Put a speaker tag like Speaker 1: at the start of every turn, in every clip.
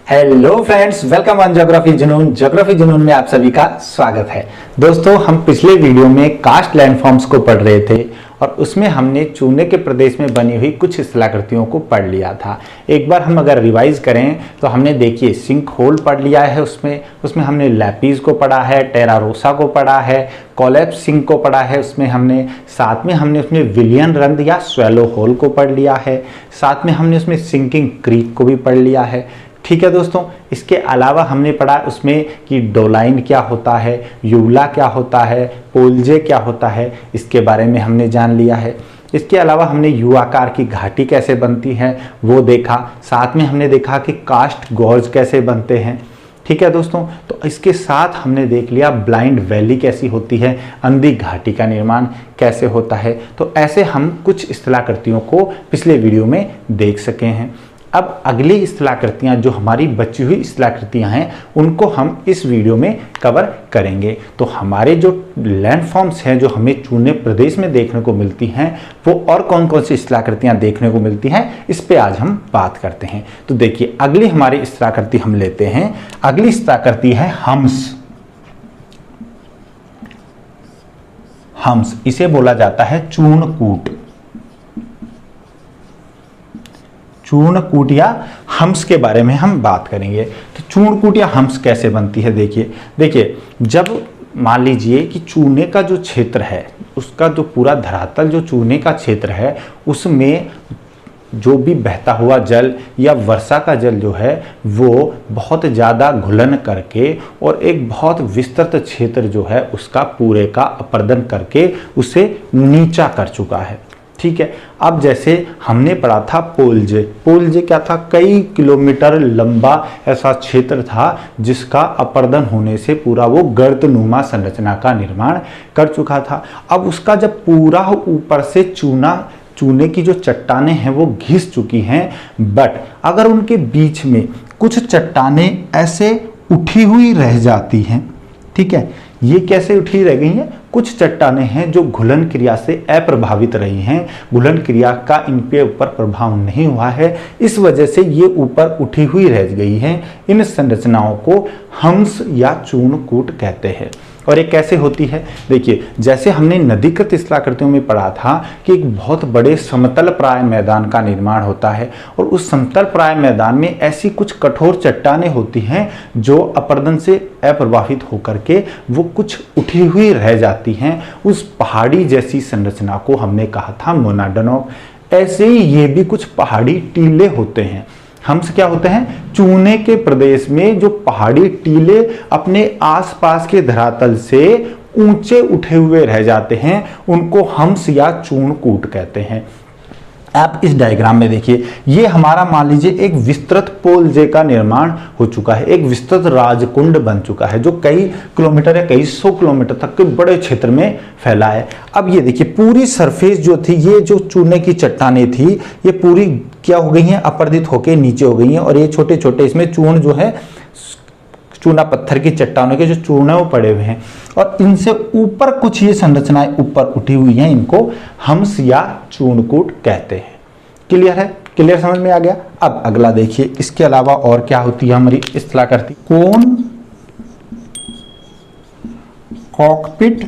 Speaker 1: Hello friends, welcome on geography जुनून। Geography जुनून में आप सभी का स्वागत है। दोस्तों, हम पिछले वीडियो में कास्ट लैंडफॉर्म्स को पढ़ रहे थे और उसमें हमने चूने के प्रदेश में बनी हुई कुछ शिलाकृतियों को पढ़ लिया था। एक बार हम अगर रिवाइज करें तो हमने देखिए सिंक होल पढ़ लिया है, उसमें हमने लैपीज को पढ़ा है, टेरा रोसा को पढ़ा है, कोलैप्स सिंक को पढ़ा है, साथ में हमने उसमें विलियन रंध या स्वेलो होल को पढ़ लिया है, साथ में हमने उसमें सिंकिंग क्रीक को भी पढ़ लिया है। ठीक है दोस्तों, इसके अलावा हमने पढ़ा उसमें कि डोलाइन क्या होता है, यूला क्या होता है, पोलजे क्या होता है, इसके बारे में हमने जान लिया है। इसके अलावा हमने यू आकार की घाटी कैसे बनती है वो देखा, साथ में हमने देखा कि कास्ट गॉर्ज कैसे बनते हैं। ठीक है दोस्तों, तो इसके साथ हमने देख लिया ब्लाइंड वैली कैसी होती है, अंधी घाटी का निर्माण कैसे होता है। तो ऐसे हम कुछ स्थलाकृतियों को पिछले वीडियो में देख सके हैं। अब अगली स्थलाकृतियाँ जो हमारी बची हुई स्थलाकृतियाँ हैं उनको हम इस वीडियो में कवर करेंगे। तो हमारे जो लैंडफॉर्म्स हैं जो हमें चूने प्रदेश में देखने को मिलती हैं वो और कौन कौन सी स्थलाकृतियाँ देखने को मिलती हैं इस पे आज हम बात करते हैं। तो देखिए, अगली हमारी स्थलाकृति हम लेते हैं। अगली स्थलाकृति है हम्स। हम्स इसे बोला जाता है चूर्णकूट। चूर्णकूट या हम्स के बारे में हम बात करेंगे। तो चूर्णकूट या हम्स कैसे बनती है, देखिए जब मान लीजिए कि चूने का जो क्षेत्र है, उसका जो पूरा धरातल जो चूने का क्षेत्र है उसमें जो भी बहता हुआ जल या वर्षा का जल जो है वो बहुत ज़्यादा घुलन करके और एक बहुत विस्तृत क्षेत्र जो है उसका पूरे का अपर्दन करके उसे नीचा कर चुका है। ठीक है, अब जैसे हमने पढ़ा था पोलजे। पोलजे क्या था, कई किलोमीटर लंबा ऐसा क्षेत्र था जिसका अपर्दन होने से पूरा वो गर्तनुमा संरचना का निर्माण कर चुका था। अब उसका जब पूरा ऊपर से चूने की जो चट्टानें हैं वो घिस चुकी हैं, बट अगर उनके बीच में कुछ चट्टानें ऐसे उठी हुई रह जाती हैं। ठीक है, ये कैसे उठी रह गई हैं, कुछ चट्टानें हैं जो घुलन क्रिया से अप्रभावित रही हैं, घुलन क्रिया का इन पे ऊपर प्रभाव नहीं हुआ है, इस वजह से ये ऊपर उठी हुई रह गई हैं। इन संरचनाओं को हम्स या चूर्णकूट कहते हैं। और ये कैसे होती है, देखिए जैसे हमने नदीकृत स्थलाकृतियों में पढ़ा था कि एक बहुत बड़े समतल प्राय मैदान का निर्माण होता है और उस समतल प्राय मैदान में ऐसी कुछ कठोर चट्टानें होती हैं जो अपर्दन से अप्रभावित होकर के वो कुछ उठी हुई रह जाती हैं। उस पहाड़ी जैसी संरचना को हमने कहा था मोनाडोनॉक। ऐसे ही ये भी कुछ पहाड़ी टीले होते हैं। हम्स क्या होते हैं, चूने के प्रदेश में जो पहाड़ी टीले अपने आसपास के धरातल से ऊंचे उठे हुए रह जाते हैं उनको हम्स या चूर्णकूट कहते हैं। आप इस डायग्राम में देखिए, ये हमारा मान लीजिए एक विस्तृत पोलजे का निर्माण हो चुका है, एक विस्तृत राजकुंड बन चुका है जो कई किलोमीटर या कई सौ किलोमीटर तक के बड़े क्षेत्र में फैला है। अब ये देखिए पूरी सरफेस जो थी, ये जो चूने की चट्टानें थी ये पूरी क्या हो गई हैं, अपर्दित होकर नीचे हो गई हैं और ये छोटे छोटे इसमें चूर्ण जो है चूना पत्थर की चट्टानों के जो चूर्ण वो पड़े हुए हैं और इनसे ऊपर कुछ ये संरचनाएं ऊपर उठी हुई हैं, इनको हम्स या चूर्णकूट कहते हैं। क्लियर है, क्लियर समझ में आ गया। अब अगला देखिए, इसके अलावा और क्या होती है हमारी स्थलाकृति, कोन, कॉकपिट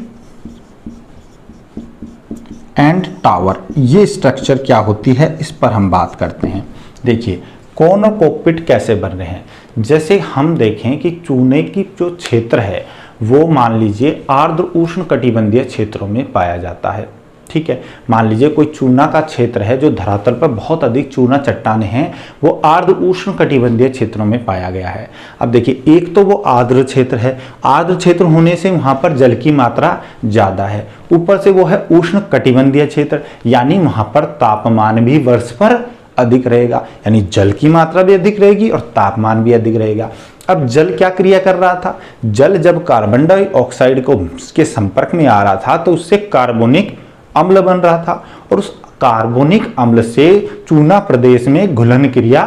Speaker 1: एंड टावर। ये स्ट्रक्चर क्या होती है इस पर हम बात करते हैं। देखिए कोन और कॉकपिट कैसे बन रहे हैं, जैसे हम देखें कि चूने की जो क्षेत्र है वो मान लीजिए आर्द्र उष्ण कटिबंधीय क्षेत्रों में पाया जाता है। ठीक है, मान लीजिए कोई चूना का क्षेत्र है जो धरातल पर बहुत अधिक चूना चट्टानें हैं, वो आर्द्र उष्ण कटिबंधीय क्षेत्रों में पाया गया है। अब देखिए, एक तो वो आर्द्र क्षेत्र है, आर्द्र क्षेत्र होने से वहां पर जल की मात्रा ज्यादा है, ऊपर से वो है उष्ण कटिबंधीय क्षेत्र यानी वहां पर तापमान भी वर्ष पर अधिक रहेगा, यानी जल की मात्रा भी अधिक रहेगी और तापमान भी अधिक रहेगा। अब जल क्या क्रिया कर रहा था, जल जब कार्बन डाइऑक्साइड को के संपर्क में आ रहा था तो उससे कार्बोनिक अम्ल बन रहा था और उस कार्बोनिक अम्ल से चूना प्रदेश में घुलन क्रिया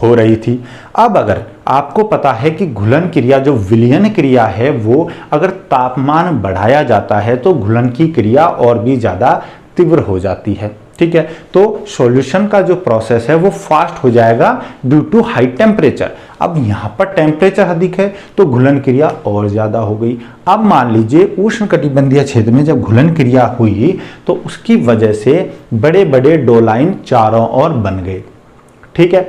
Speaker 1: हो रही थी। अब अगर आपको पता है कि घुलन क्रिया जो विलयन क्रिया है वो अगर तापमान बढ़ाया जाता है तो घुलन की क्रिया और भी ज्यादा तीव्र हो जाती है। ठीक है। तो सॉल्यूशन का जो प्रोसेस है वो फास्ट हो जाएगा ड्यू टू हाई टेम्परेचर। अब यहाँ पर टेम्परेचर अधिक है तो घुलन क्रिया और ज़्यादा हो गई। अब मान लीजिए उष्णकटिबंधीय क्षेत्र में जब घुलन क्रिया हुई तो उसकी वजह से बड़े बड़े डोलाइन चारों ओर बन गए। ठीक है,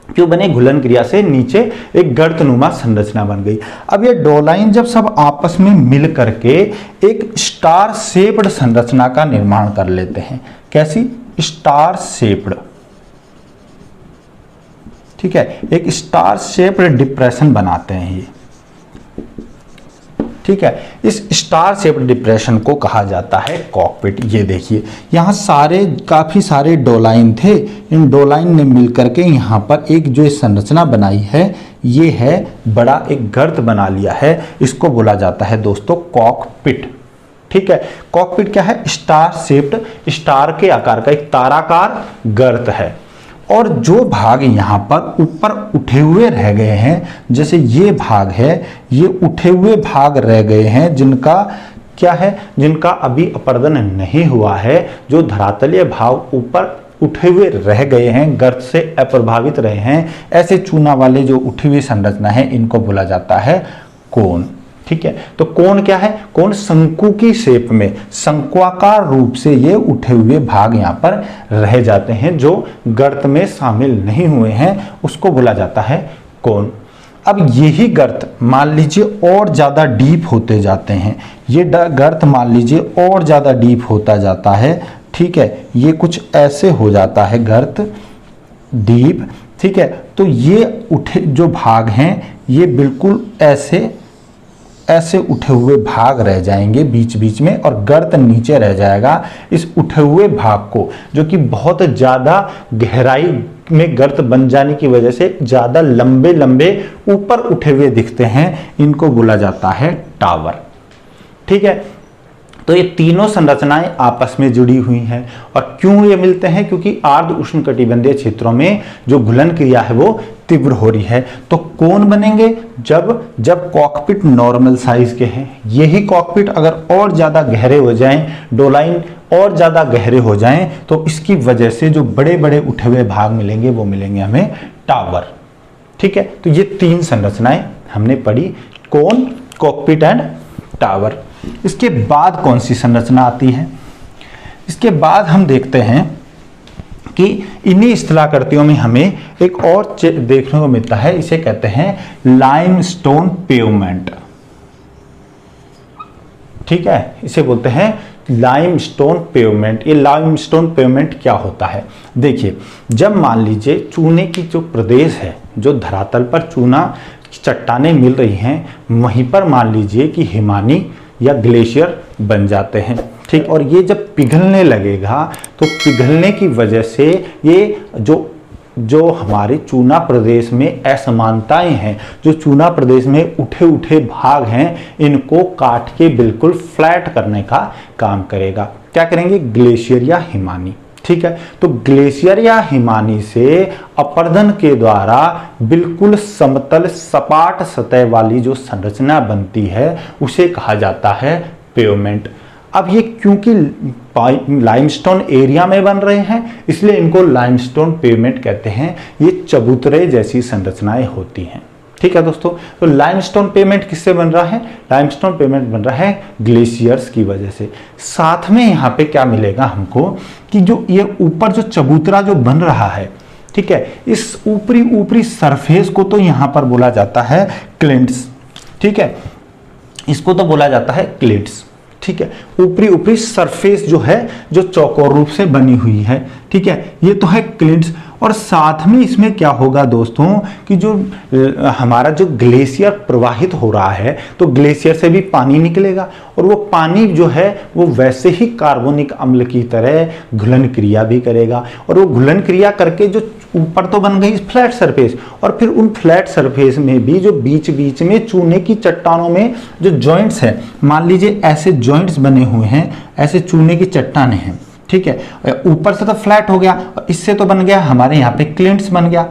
Speaker 1: क्यों बने? घुलन क्रिया से नीचे एक गर्तनुमा संरचना बन गई। अब ये डोलाइन जब सब आपस में मिल करके एक स्टार शेप्ड संरचना का निर्माण कर लेते हैं। कैसी? Star shaped. ठीक है, एक स्टार शेप्ड डिप्रेशन बनाते हैं ये। ठीक है, इस स्टार शेप्ड डिप्रेशन को कहा जाता है कॉकपिट। ये देखिए यहाँ काफी सारे डोलाइन थे, इन डोलाइन ने मिलकर के यहाँ पर एक जो संरचना बनाई है ये है बड़ा एक गर्त बना लिया है। इसको बोला जाता है दोस्तों कॉकपिट। ठीक है, कॉकपिट क्या है? स्टार शेप्ड, स्टार के आकार का एक ताराकार गर्त है। और जो भाग यहाँ पर ऊपर उठे हुए रह गए हैं, जैसे ये भाग है, ये उठे हुए भाग रह गए हैं जिनका क्या है? जिनका अभी अपर्दन नहीं हुआ है, जो धरातलीय भाग ऊपर उठे हुए रह गए हैं, गर्त से अप्रभावित रहे हैं, ऐसे चूना वाले जो उठी हुई संरचना है इनको बोला जाता है कोन। ठीक है, तो कोन क्या है? कोन शंकु की शेप में शंक्वाकार रूप से ये उठे हुए भाग यहाँ पर रह जाते हैं जो गर्त में शामिल नहीं हुए हैं, उसको बोला जाता है कोन। अब यही गर्त मान लीजिए और ज्यादा डीप होते जाते हैं, ये गर्त मान लीजिए और ज्यादा डीप होता जाता है। ठीक है, ये कुछ ऐसे हो जाता है गर्त डीप। ठीक है, तो ये उठे जो भाग हैं ये बिल्कुल ऐसे उठे हुए भाग रह जाएंगे बीच बीच में, और गर्त नीचे रह जाएगा। इस उठे हुए भाग को, जो कि बहुत ज्यादा गहराई में गर्त बन जाने की वजह से ज्यादा लंबे लंबे ऊपर उठे हुए दिखते हैं, इनको बोला जाता है टावर। ठीक है, तो ये तीनों संरचनाएं आपस में जुड़ी हुई हैं। और क्यों ये मिलते हैं? क्योंकि आर्द्र उष्णकटिबंधीय क्षेत्रों में जो घुलन क्रिया है वो तीव्र हो रही है। तो कौन बनेंगे? जब कॉकपिट नॉर्मल साइज के हैं। यही कॉकपिट अगर और ज्यादा गहरे हो जाएं, डोलाइन और ज्यादा गहरे हो जाएं, तो इसकी वजह से जो बड़े बड़े उठे हुए भाग मिलेंगे वो मिलेंगे हमें टावर। ठीक है, तो ये तीन संरचनाएं हमने पढ़ी, कोन, कॉकपिट एंड टावर। इसके बाद कौन सी संरचना आती है? इसके बाद हम देखते हैं कि इन्हीं स्थलाकृतियों में हमें एक और देखने को मिलता है, इसे कहते हैं लाइमस्टोन पेवमेंट। ठीक है, इसे बोलते हैं लाइमस्टोन पेवमेंट। ये लाइमस्टोन पेवमेंट क्या होता है? देखिए, जब मान लीजिए चूने की जो प्रदेश है, जो धरातल पर चूना चट्टानें मिल रही हैं, वहीं पर मान लीजिए कि हिमानी या ग्लेशियर बन जाते हैं। ठीक, और ये जब पिघलने लगेगा तो पिघलने की वजह से ये जो हमारे चूना प्रदेश में असमानताएं हैं, जो चूना प्रदेश में उठे उठे भाग हैं, इनको काट के बिल्कुल फ्लैट करने का काम करेगा। क्या करेंगे? ग्लेशियर या हिमानी। ठीक है, तो ग्लेशियर या हिमानी से अपर्दन के द्वारा बिल्कुल समतल सपाट सतह वाली जो संरचना बनती है उसे कहा जाता है पेवमेंट। अब ये क्योंकि लाइमस्टोन एरिया में बन रहे हैं इसलिए इनको लाइमस्टोन पेवमेंट कहते हैं। ये चबूतरे जैसी संरचनाएं होती हैं। ठीक है दोस्तों, तो लाइमस्टोन पेवमेंट किससे बन रहा है? लाइमस्टोन पेवमेंट बन रहा है ग्लेशियर्स की वजह से। साथ में यहाँ पे क्या मिलेगा हमको कि जो ये ऊपर जो चबूतरा जो बन रहा है, ठीक है, इस ऊपरी सरफेस को तो यहाँ पर बोला जाता है क्लिंट्स। ठीक है, इसको तो बोला जाता है क्लिंट्स। ठीक है, ऊपरी सरफेस जो है जो चौकोर रूप से बनी हुई है। ठीक है, ये तो है क्लिंट्स। और साथ में इसमें क्या होगा दोस्तों कि जो हमारा जो ग्लेशियर प्रवाहित हो रहा है तो ग्लेशियर से भी पानी निकलेगा और वो पानी जो है वो वैसे ही कार्बोनिक अम्ल की तरह घुलन क्रिया भी करेगा। और वो घुलन क्रिया करके जो ऊपर तो बन गई फ्लैट सरफेस, और फिर उन फ्लैट सरफेस में भी जो बीच बीच में चूने की चट्टानों में जो जॉइंट्स हैं, मान लीजिए ऐसे जॉइंट्स बने हुए हैं, ऐसे चूने की चट्टानें हैं। ठीक है, ऊपर से तो फ्लैट हो गया और इससे तो बन गया हमारे यहाँ पे क्लिंट्स बन गया।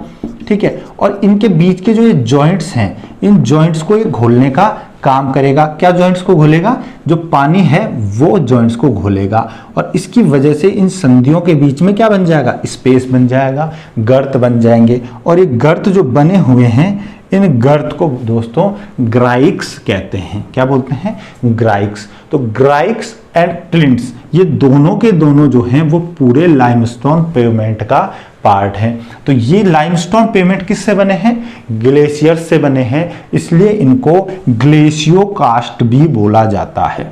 Speaker 1: ठीक है, और इनके बीच के जो ये जॉइंट्स हैं, इन जॉइंट्स को ये घोलने का काम करेगा। क्या जॉइंट्स को घोलेगा? जो पानी है वो जॉइंट्स को घोलेगा और इसकी वजह से इन संधियों के बीच में क्या बन जाएगा? स्पेस बन जाएगा, गर्त बन जाएंगे। और ये गर्त जो बने हुए हैं, इन गर्त को दोस्तों ग्राइक्स कहते हैं। क्या बोलते हैं? ग्राइक्स। तो ग्राइक्स एंड क्लिंट्स ये दोनों के दोनों जो हैं वो पूरे लाइमस्टोन पेवमेंट का पार्ट है। तो ये लाइमस्टोन पेवमेंट किससे बने हैं? ग्लेशियर से बने हैं, इसलिए इनको ग्लेशियोकास्ट भी बोला जाता है।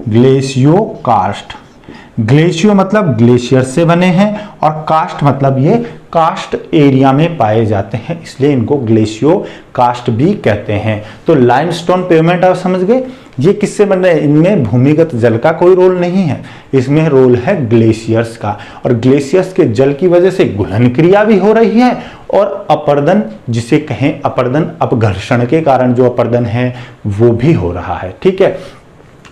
Speaker 1: ग्लेशियोकास्ट। ग्लेशियो मतलब ग्लेशियर से बने हैं और कास्ट मतलब ये कास्ट एरिया में पाए जाते हैं, इसलिए इनको ग्लेशियो कास्ट भी कहते हैं। तो लाइमस्टोन पेवमेंट आप समझ गए, ये किससे बन रहे हैं? इनमें भूमिगत जल का कोई रोल नहीं है, इसमें रोल है ग्लेशियर्स का। और ग्लेशियर्स के जल की वजह से घुलन क्रिया भी हो रही है और अपरदन, जिसे कहें अपरदन, अपघर्षण के कारण जो अपरदन है वो भी हो रहा है। ठीक है,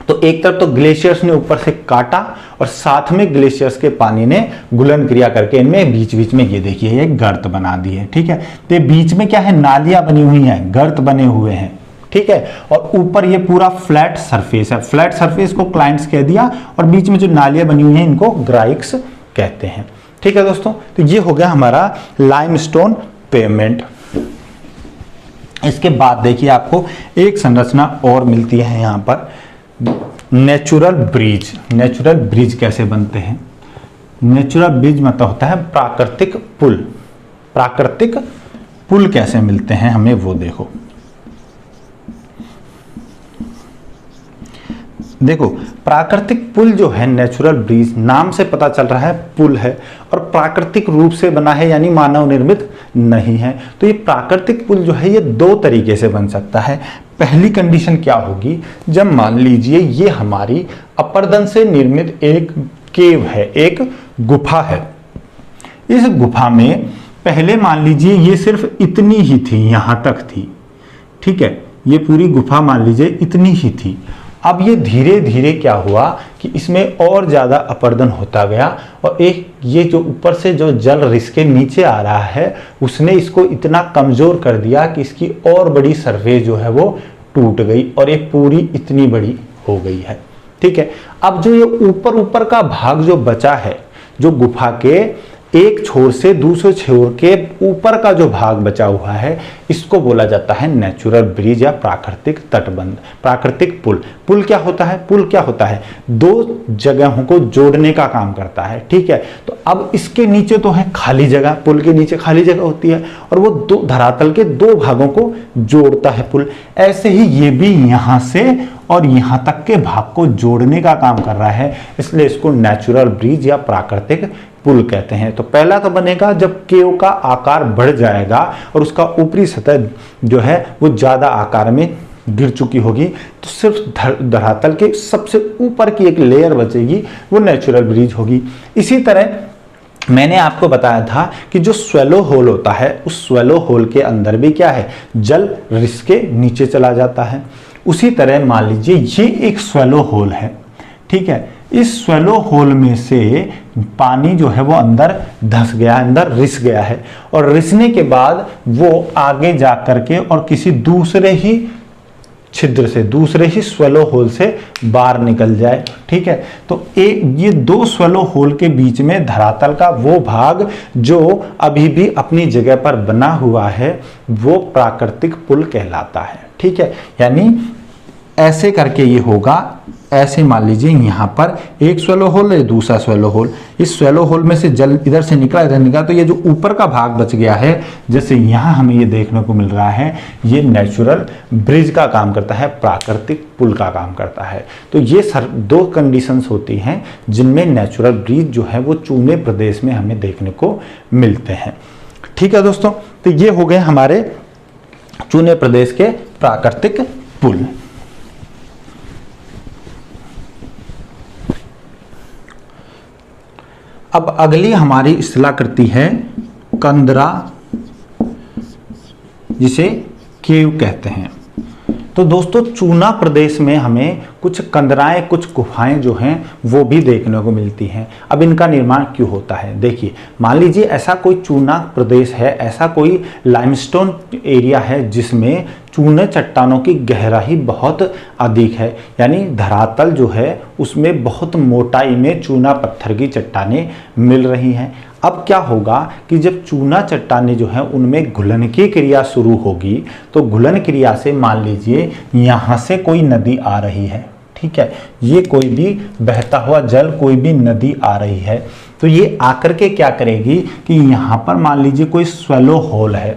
Speaker 1: तो एक तरफ तो ग्लेशियर्स ने ऊपर से काटा और साथ में ग्लेशियर्स के पानी ने घुलन क्रिया करके इनमें बीच बीच में ये देखिए ये गर्त बना दी है। ठीक है, तो बीच में क्या है? नालियां बनी हुई हैं, गर्त बने हुए हैं। ठीक है, और ऊपर ये पूरा फ्लैट सरफेस है। फ्लैट सरफेस को क्लाइंट्स कह दिया और बीच में जो नालियां बनी हुई हैं इनको ग्राइक्स कहते हैं। ठीक है दोस्तों, तो ये हो गया हमारा लाइमस्टोन पेवमेंट। इसके बाद देखिए आपको एक संरचना और मिलती है यहाँ पर, नेचुरल ब्रिज। नेचुरल ब्रिज कैसे बनते हैं? नेचुरल ब्रिज मतलब होता है प्राकृतिक पुल। प्राकृतिक पुल कैसे मिलते हैं हमें वो देखो। देखो प्राकृतिक पुल जो है, नेचुरल ब्रिज, नाम से पता चल रहा है पुल है और प्राकृतिक रूप से बना है, यानी मानव निर्मित नहीं है। तो ये प्राकृतिक पुल जो है ये दो तरीके से बन सकता है। पहली कंडीशन क्या होगी? जब मान लीजिए ये हमारी अपरदन से निर्मित एक केव है, एक गुफा है। इस गुफा में पहले मान लीजिए ये सिर्फ इतनी ही थी, यहां तक थी। ठीक है, ये पूरी गुफा मान लीजिए इतनी ही थी। अब ये धीरे धीरे क्या हुआ कि इसमें और ज्यादा अपरदन होता गया और एक ये जो ऊपर से जो जल रिस के नीचे आ रहा है उसने इसको इतना कमजोर कर दिया कि इसकी और बड़ी सरफेस जो है वो टूट गई और ये पूरी इतनी बड़ी हो गई है। ठीक है, अब जो ये ऊपर ऊपर का भाग जो बचा है, जो गुफा के एक छोर से दूसरे छोर के ऊपर का जो भाग बचा हुआ है, इसको बोला जाता है नेचुरल ब्रिज या प्राकृतिक तटबंध, प्राकृतिक पुल। पुल क्या होता है? पुल क्या होता है? दो जगहों को जोड़ने का काम करता है। ठीक है, तो अब इसके नीचे तो है खाली जगह, पुल के नीचे खाली जगह होती है और वो दो धरातल के दो भागों को जोड़ता है पुल। ऐसे ही ये भी यहां से और यहां तक के भाग को जोड़ने का काम कर रहा है, इसलिए इसको नेचुरल ब्रिज या प्राकृतिक पुल कहते हैं। तो पहला तो बनेगा जब केव का आकार बढ़ जाएगा और उसका ऊपरी सतह जो है वो ज्यादा आकार में गिर चुकी होगी, तो सिर्फ धरातल के सबसे ऊपर की एक लेयर बचेगी, वो नेचुरल ब्रिज होगी। इसी तरह मैंने आपको बताया था कि जो स्वेलो होल होता है, उस स्वेलो होल के अंदर भी क्या है? जल रिस के नीचे चला जाता है। उसी तरह मान लीजिए ये एक स्वेलो होल है। ठीक है, इस स्वेलो होल में से पानी जो है वो अंदर धंस गया, अंदर रिस गया है और रिसने के बाद वो आगे जा करके और किसी दूसरे ही छिद्र से, दूसरे ही स्वेलो होल से बाहर निकल जाए। ठीक है, तो ये दो स्वेलो होल के बीच में धरातल का वो भाग जो अभी भी अपनी जगह पर बना हुआ है वो प्राकृतिक पुल कहलाता है। ठीक है, यानी ऐसे करके ये होगा, ऐसे मान लीजिए यहाँ पर एक स्वेलो होल है, दूसरा स्वेलो होल। इस स्वेलो होल में से जल इधर से निकला, इधर निकला, तो ये जो ऊपर का भाग बच गया है, जैसे यहाँ हमें ये देखने को मिल रहा है, ये नेचुरल ब्रिज का काम करता है, प्राकृतिक पुल का काम करता है। तो ये दो कंडीशंस होती हैं जिनमें नेचुरल ब्रिज जो है वो चूने प्रदेश में हमें देखने को मिलते हैं। ठीक है दोस्तों, तो ये हो गए हमारे चूने प्रदेश के प्राकृतिक पुल। अब अगली हमारी स्थलाकृति है कंदरा, जिसे केव कहते हैं। तो दोस्तों चूना प्रदेश में हमें कुछ कंदराएं, कुछ गुफाएं जो हैं वो भी देखने को मिलती हैं। अब इनका निर्माण क्यों होता है, देखिए मान लीजिए ऐसा कोई चूना प्रदेश है, ऐसा कोई लाइमस्टोन एरिया है जिसमें चूने चट्टानों की गहराई बहुत अधिक है, यानी धरातल जो है उसमें बहुत मोटाई में चूना पत्थर की चट्टानें मिल रही हैं। अब क्या होगा कि जब चूना चट्टानें जो है उनमें घुलन की क्रिया शुरू होगी, तो घुलन क्रिया से मान लीजिए यहाँ से कोई नदी आ रही है, ठीक है, ये कोई भी बहता हुआ जल, कोई भी नदी आ रही है, तो ये आकर के क्या करेगी कि यहाँ पर मान लीजिए कोई स्वैलो होल है,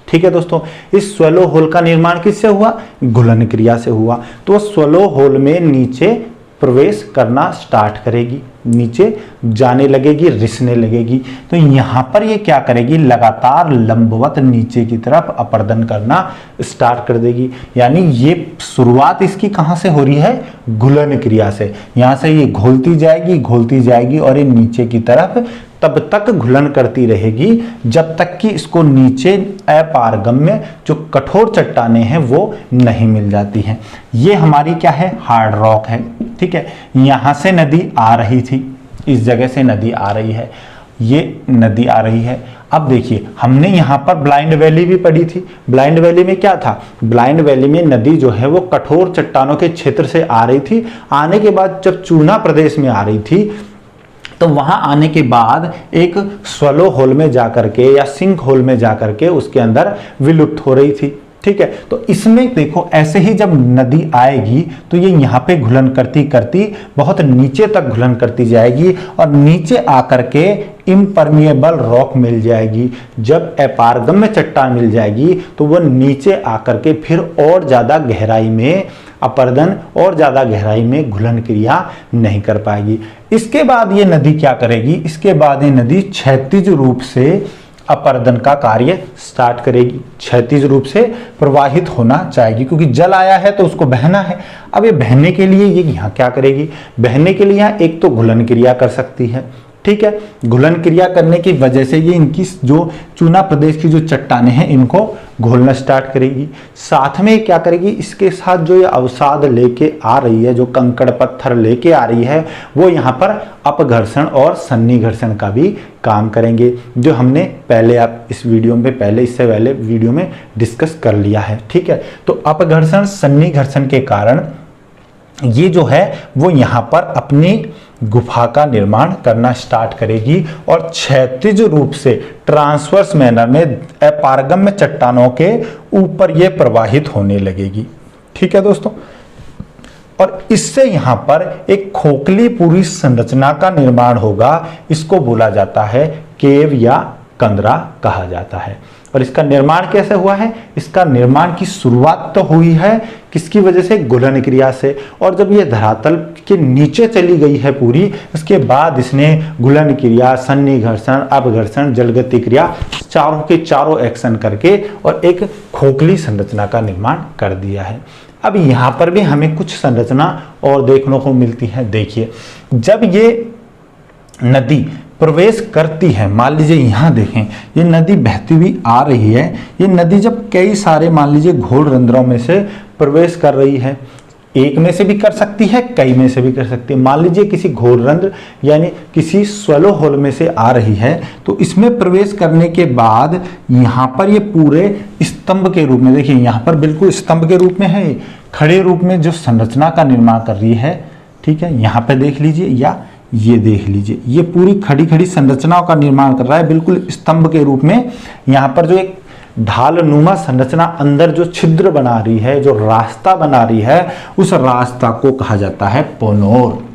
Speaker 1: ठीक है दोस्तों। इस स्वैलो होल का निर्माण किससे हुआ, घुलन क्रिया से हुआ। तो स्वैलो होल में नीचे प्रवेश करना स्टार्ट करेगी, नीचे जाने लगेगी, रिसने लगेगी। तो यहाँ पर ये क्या करेगी, लगातार लंबवत नीचे की तरफ अपर्दन करना स्टार्ट कर देगी। यानी ये शुरुआत इसकी कहाँ से हो रही है, घुलन क्रिया से। यहाँ से ये घोलती जाएगी और ये नीचे की तरफ तब तक घुलन करती रहेगी जब तक कि इसको नीचे अपारगम्य जो कठोर चट्टानें हैं वो नहीं मिल जाती हैं। ये हमारी क्या है, हार्ड रॉक है, ठीक है। यहाँ से नदी आ रही थी, इस जगह से नदी आ रही है, ये नदी आ रही है। अब देखिए हमने यहाँ पर ब्लाइंड वैली भी पढ़ी थी। ब्लाइंड वैली में क्या था, ब्लाइंड वैली में नदी जो है वो कठोर चट्टानों के क्षेत्र से आ रही थी। आने के बाद जब चूना प्रदेश में आ रही थी तो वहां आने के बाद एक स्वैलो होल में जाकर के या सिंक होल में जाकर के उसके अंदर विलुप्त हो रही थी, ठीक है। तो इसमें देखो ऐसे ही जब नदी आएगी तो ये यहाँ पे घुलन करती करती बहुत नीचे तक घुलन करती जाएगी और नीचे आकर के इम्परमिएबल रॉक मिल जाएगी। जब अपारगम्य चट्टान मिल जाएगी तो वह नीचे आकर के फिर और ज्यादा गहराई में अपर्दन और ज्यादा गहराई में घुलन क्रिया नहीं कर पाएगी। इसके बाद ये नदी क्या करेगी, इसके बाद ये नदी क्षैतिज रूप से अपर्दन का कार्य स्टार्ट करेगी, क्षैतिज रूप से प्रवाहित होना चाहेगी, क्योंकि जल आया है तो उसको बहना है। अब ये बहने के लिए ये यहाँ क्या करेगी, बहने के लिए यहाँ एक तो घुलन क्रिया कर सकती है, ठीक है। घुलन क्रिया करने की वजह से ये इनकी जो चूना प्रदेश की जो चट्टानें हैं इनको घोलना स्टार्ट करेगी। साथ में क्या करेगी, इसके साथ जो ये अवसाद लेके आ रही है, जो कंकड़ पत्थर लेके आ रही है, वो यहाँ पर अपघर्षण और सन्निघर्षण का भी काम करेंगे, जो हमने पहले आप इस वीडियो में इससे पहले वीडियो में डिस्कस कर लिया है, ठीक है। तो अपघर्षण सन्निघर्षण के कारण ये जो है वो यहाँ पर अपनी गुफा का निर्माण करना स्टार्ट करेगी और क्षैतिज रूप से ट्रांसवर्स मैनर में अपारगम्य चट्टानों के ऊपर ये प्रवाहित होने लगेगी, ठीक है दोस्तों। और इससे यहाँ पर एक खोखली पूरी संरचना का निर्माण होगा। इसको बोला जाता है केव या कंदरा कहा जाता है। और इसका निर्माण कैसे हुआ है, इसका निर्माण की शुरुआत तो हुई है किसकी वजह से, घुलन क्रिया से। और जब ये धरातल के नीचे चली गई है पूरी, इसके बाद इसने घुलन क्रिया, सन्निघर्षण, अपघर्षण, जलगति क्रिया चारों के चारों एक्शन करके और एक खोखली संरचना का निर्माण कर दिया है। अब यहाँ पर भी हमें कुछ संरचना और देखने को मिलती है। देखिए जब ये नदी प्रवेश करती है, मान लीजिए यहाँ देखें ये नदी बहती हुई आ रही है, ये नदी जब कई सारे मान लीजिए घोल रंध्रों में से प्रवेश कर रही है, एक में से भी कर सकती है, कई में से भी कर सकती है। मान लीजिए किसी घोल रंध्र यानी किसी स्वैलो होल में से आ रही है, तो इसमें प्रवेश करने के बाद यहाँ पर ये पूरे स्तंभ के रूप में, देखिए यहाँ पर बिल्कुल स्तंभ के रूप में है, खड़े रूप में जो संरचना का निर्माण कर रही है, ठीक है। यहाँ पे देख लीजिए या ये देख लीजिए, ये पूरी खड़ी खड़ी संरचनाओं का निर्माण कर रहा है बिल्कुल स्तंभ के रूप में। यहाँ पर जो एक ढाल नुमा संरचना अंदर जो छिद्र बना रही है, जो रास्ता बना रही है, उस रास्ता को कहा जाता है पोनोर,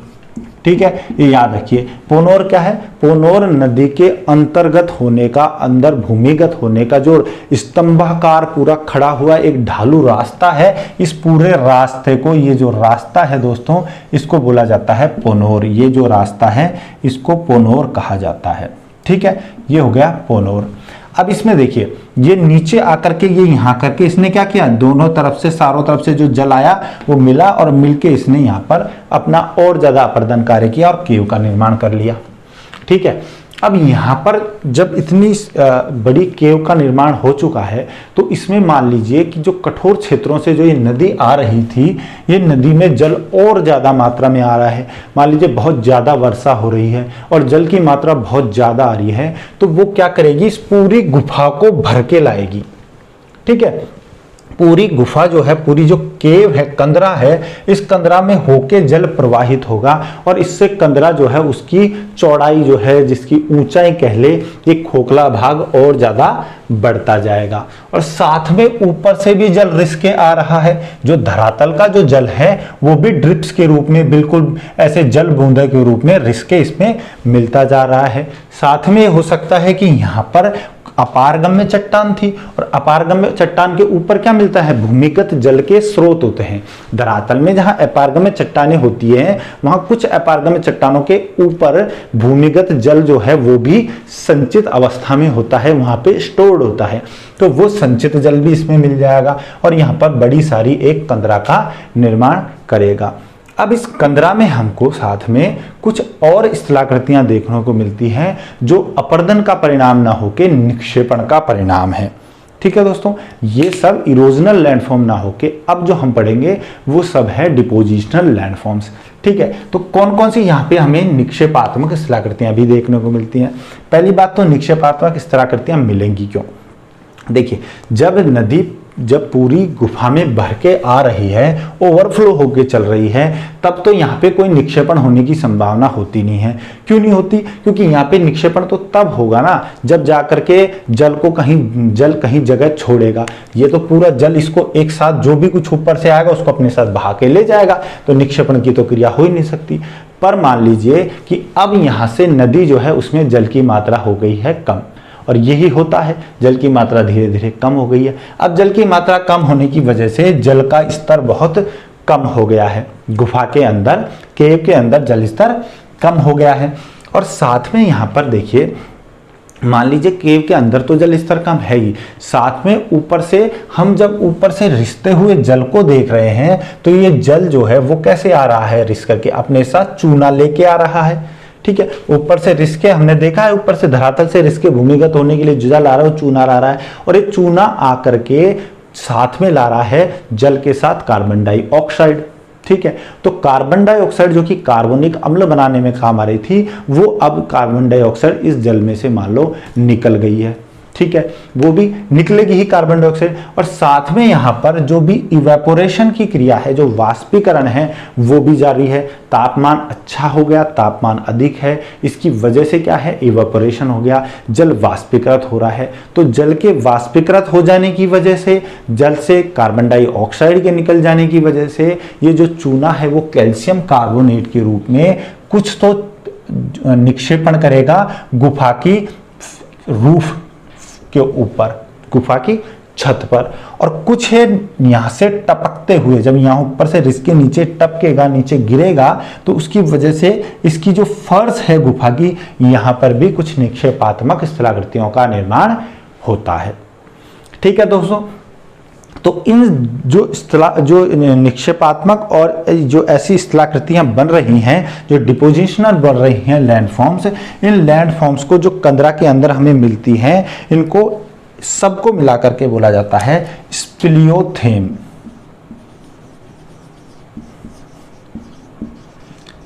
Speaker 1: ठीक है। ये याद रखिए, पोनोर क्या है, पोनोर नदी के अंतर्गत होने का, अंदर भूमिगत होने का जो स्तंभाकार पूरा खड़ा हुआ एक ढालू रास्ता है, इस पूरे रास्ते को, ये जो रास्ता है दोस्तों, इसको बोला जाता है पोनोर। ये जो रास्ता है इसको पोनोर कहा जाता है, ठीक है। ये हो गया पोनोर। अब इसमें देखिए ये नीचे आकर के ये यहाँ करके इसने क्या किया, दोनों तरफ से, चारों तरफ से जो जल आया वो मिला और मिलके इसने यहाँ पर अपना और ज्यादा अपर्दन कार्य किया और केव का निर्माण कर लिया, ठीक है। अब यहाँ पर जब इतनी बड़ी केव का निर्माण हो चुका है तो इसमें मान लीजिए कि जो कठोर क्षेत्रों से जो ये नदी आ रही थी, ये नदी में जल और ज़्यादा मात्रा में आ रहा है। मान लीजिए बहुत ज़्यादा वर्षा हो रही है और जल की मात्रा बहुत ज़्यादा आ रही है, तो वो क्या करेगी, इस पूरी गुफा को भर के लाएगी। ठीक है, पूरी गुफा जो है, पूरी जो केव है, कंदरा है, इस कंदरा में होके जल प्रवाहित होगा और इससे कंदरा जो है उसकी चौड़ाई जो है, जिसकी ऊंचाई कह ले, ये खोखला भाग और ज्यादा बढ़ता जाएगा। और साथ में ऊपर से भी जल रिस के आ रहा है। जो धरातल का जो जल है वो भी ड्रिप्स के रूप में, बिल्कुल ऐसे जल बूंदे के रूप में रिस के इसमें मिलता जा रहा है। साथ में हो सकता है कि यहाँ पर अपारगम्य चट्टान थी और अपारगम्य चट्टान के ऊपर क्या मिलता है, भूमिगत जल के स्रोत होते हैं। धरातल में जहां अपारगम्य चट्टानें होती हैं वहां कुछ अपारगम्य चट्टानों के ऊपर भूमिगत जल जो है वो भी संचित अवस्था में होता है, वहां पे स्टोर्ड होता है। तो वो संचित जल भी इसमें मिल जाएगा और यहाँ पर बड़ी सारी एक कंदरा का निर्माण करेगा। अब इस कंदरा में हमको साथ में कुछ और स्थलाकृतियां देखने को मिलती हैं जो अपर्दन का परिणाम ना होके निक्षेपण का परिणाम है। ठीक है दोस्तों, ये सब इरोजनल लैंडफॉर्म ना होके अब जो हम पढ़ेंगे वो सब है डिपोजिशनल लैंडफॉर्म्स। ठीक है, तो कौन कौन सी यहाँ पे हमें निक्षेपात्मक स्थलाकृतियां भी देखने को मिलती हैं। पहली बात तो निक्षेपात्मक स्थलाकृतियां मिलेंगी क्यों, देखिए जब पूरी गुफा में भर के आ रही है, ओवरफ्लो होके चल रही है, तब तो यहाँ पे कोई निक्षेपण होने की संभावना होती नहीं है। क्यों नहीं होती, क्योंकि यहाँ पे निक्षेपण तो तब होगा ना जब जाकर के जल कहीं जगह छोड़ेगा। ये तो पूरा जल इसको एक साथ जो भी कुछ ऊपर से आएगा उसको अपने साथ बहा के ले जाएगा, तो निक्षेपण की तो क्रिया हो ही नहीं सकती। पर मान लीजिए कि अब यहाँ से नदी जो है उसमें जल की मात्रा हो गई है कम, और यही होता है, जल की मात्रा धीरे धीरे कम हो गई है। अब जल की मात्रा कम होने की वजह से जल का स्तर बहुत कम हो गया है, गुफा के अंदर, केव के अंदर जल स्तर कम हो गया है। और साथ में यहाँ पर देखिए, मान लीजिए केव के अंदर तो जल स्तर कम है ही, साथ में ऊपर से हम जब ऊपर से रिसते हुए जल को देख रहे हैं तो ये जल जो है वो कैसे आ रहा है, रिस करके अपने साथ चूना लेके आ रहा है। ठीक है, ऊपर से रिसके हमने देखा है, ऊपर से धरातल से रिसके भूमिगत होने के लिए जो जल आ रहा है वो चूना ला रहा है, और ये चूना आकर के साथ में ला रहा है जल के साथ कार्बन डाइऑक्साइड। ठीक है, तो कार्बन डाइऑक्साइड जो कि कार्बोनिक अम्ल बनाने में काम आ रही थी, वो अब कार्बन डाइऑक्साइड इस जल में से मान लो निकल गई है। ठीक है, वो भी निकलेगी ही कार्बन डाइऑक्साइड। और साथ में यहाँ पर जो भी इवेपोरेशन की क्रिया है, जो वाष्पीकरण है, वो भी जारी है। तापमान अच्छा हो गया, तापमान अधिक है, इसकी वजह से क्या है, इवेपोरेशन हो गया, जल वाष्पीकृत हो रहा है। तो जल के वाष्पीकृत हो जाने की वजह से, जल से कार्बन डाइऑक्साइड के निकल जाने की वजह से ये जो चूना है वो कैल्शियम कार्बोनेट के रूप में कुछ तो निक्षेपण करेगा गुफा की रूफ के ऊपर, गुफा की छत पर, और कुछ है यहां से टपकते हुए, जब यहां ऊपर से रिसके नीचे टपकेगा, नीचे गिरेगा, तो उसकी वजह से इसकी जो फर्श है गुफा की, यहां पर भी कुछ निक्षेपात्मक स्थलाकृतियों का निर्माण होता है। ठीक है दोस्तों, तो इन जो निक्षेपात्मक और जो ऐसी स्थलाकृतियां बन रही हैं, जो डिपोजिशनल बन रही हैं लैंडफॉर्म्स, इन लैंडफॉर्म्स को जो कंदरा के अंदर हमें मिलती हैं, इनको सबको मिला करके बोला जाता है स्प्लियोथेम।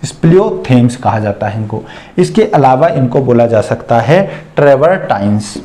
Speaker 1: स्प्लियोथेम्स कहा जाता है इनको। इसके अलावा इनको बोला जा सकता है ट्रेवर्टाइन्स।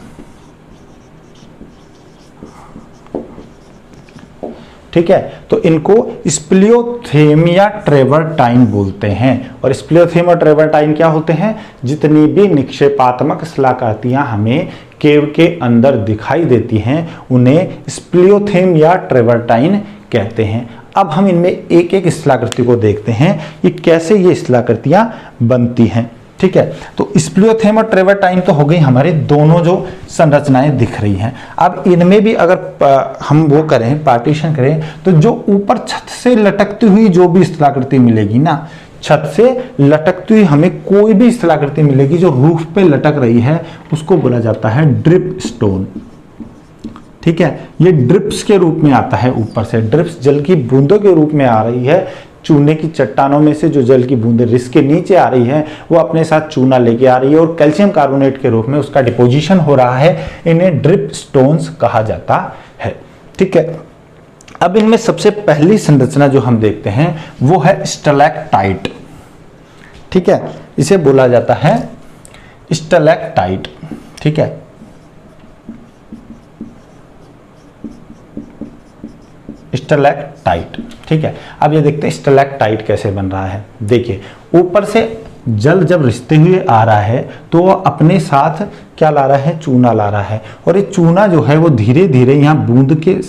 Speaker 1: ठीक है, तो इनको स्प्लियोथेम या ट्रेवर्टाइन बोलते हैं। और स्प्लियोथेम और ट्रेवर्टाइन क्या होते हैं, जितनी भी निक्षेपात्मक स्थलाकृतियां हमें केव के अंदर दिखाई देती हैं उन्हें स्प्लियोथेम या ट्रेवर्टाइन कहते हैं। अब हम इनमें एक एक स्थलाकृति को देखते हैं कि कैसे ये स्थलाकृतियां बनती हैं। ठीक है, तो स्प्लियोथेम और ट्रेवर्टाइन तो हो गई हमारे दोनों जो संरचनाएं दिख रही हैं। अब इनमें भी अगर हम वो करें, पार्टीशन करें, तो जो ऊपर छत से लटकती हुई जो भी स्थलाकृति मिलेगी ना, छत से लटकती हुई हमें कोई भी स्थलाकृति मिलेगी जो रूफ पे लटक रही है, उसको बोला जाता है ड्रिप स्टोन। ठीक है, ये ड्रिप्स के रूप में आता है, ऊपर से ड्रिप्स जल की बूंदों के रूप में आ रही है चूने की चट्टानों में से जो जल की बूंदें रिस के नीचे आ रही है वो अपने साथ चूना लेके आ रही है और कैल्शियम कार्बोनेट के रूप में उसका डिपोजिशन हो रहा है। इन्हें ड्रिप स्टोन्स कहा जाता है। ठीक है, अब इनमें सबसे पहली संरचना जो हम देखते हैं वो है स्टैलेक्टाइट। ठीक है, इसे बोला जाता है स्टैलेक्टाइट। ठीक है, स्टैलेक्टाइट। ठीक है, अब ये देखते हैं स्टैलेक्टाइट कैसे बन रहा है। देखिए, ऊपर से जल जब रिसते हुए आ रहा है तो वो अपने साथ क्या ला रहा है, चूना ला रहा है, और ये चूना जो है वो धीरे धीरे यहाँ बूंद के